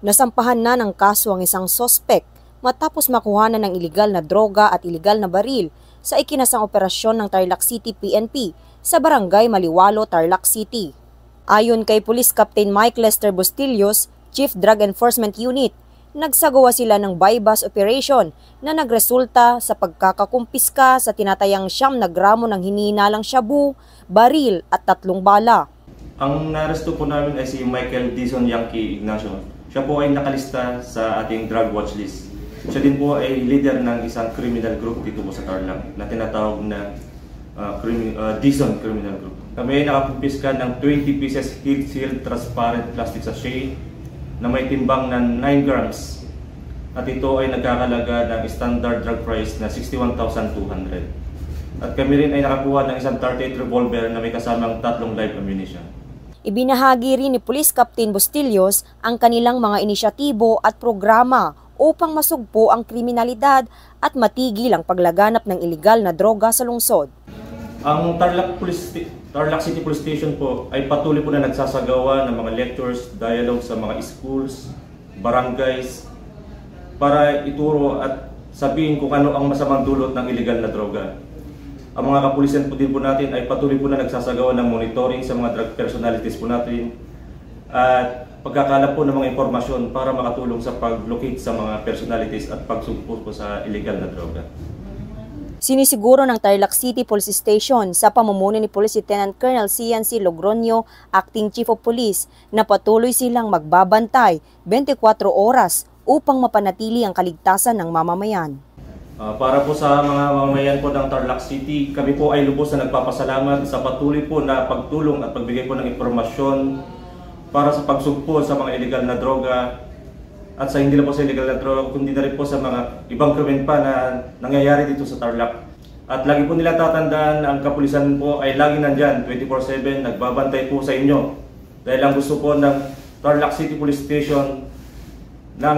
Nasampahan na ng kaso ang isang sospek matapos makuhanan ng iligal na droga at iligal na baril sa ikinasang operasyon ng Tarlac City PNP sa barangay Maliwalo, Tarlac City. Ayon kay Police Captain Mike Lester Bustillos, Chief Drug Enforcement Unit, nagsagawa sila ng bypass operation na nagresulta sa pagkakakumpiska sa tinatayang 9 na gramo ng hinihinalang shabu, baril at 3 bala. Ang naresto po namin ay si Michael Dizon Yankee Ignacio. Siya po ay nakalista sa ating drug watch list. Siya din po ay leader ng isang criminal group dito po sa Tarlac na tinatawag na Dizon Criminal Group. Kami ay nakakumpiska ng 20 pieces heat-sealed transparent plastic sachet na may timbang na 9 grams. At ito ay nagkakalaga ng standard drug price na 61,200. At kami rin ay nakakuha ng isang 38 revolver na may kasamang 3 live ammunition. Ibinahagi rin ni Police Captain Bustillos ang kanilang mga inisyatibo at programa upang masugpo ang kriminalidad at matigil ang paglaganap ng iligal na droga sa lungsod. Ang Tarlac City Police Station po ay patuloy po na nagsasagawa ng mga lectures, dialogue sa mga schools, barangays, para ituro at sabihin kung ano ang masamang dulot ng iligal na droga. Ang mga kapulisan po din po natin ay patuloy po na nagsasagawa ng monitoring sa mga drug personalities po natin at pagkakalap po ng mga impormasyon para makatulong sa pag-locate sa mga personalities at pagsugpo po sa illegal na droga. Sinisiguro ng Tarlac City Police Station sa pamumuno ni Police Lieutenant Colonel CNC Logroño, Acting Chief of Police, na patuloy silang magbabantay 24 oras upang mapanatili ang kaligtasan ng mamamayan. Para po sa mga mamamayan po ng Tarlac City, kami po ay lubos na nagpapasalamat sa patuloy po na pagtulong at pagbigay po ng impormasyon para sa pagsugpo sa mga illegal na droga at sa hindi lang po sa illegal na droga, kundi na rin po sa mga ibang krimen pa na nangyayari dito sa Tarlac. At lagi po nila tatandaan, ang kapulisan po ay lagi nandyan, 24/7, nagbabantay po sa inyo. Dahil ang gusto po ng Tarlac City Police Station ng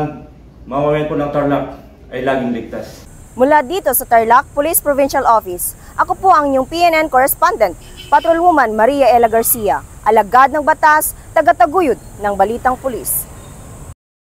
mamamayan po ng Tarlac ay laging ligtas. Mula dito sa Tarlac Police Provincial Office, ako po ang inyong PNN correspondent, Patrolwoman Maria Ella Garcia, alagad ng batas, tagataguyod ng Balitang Pulis.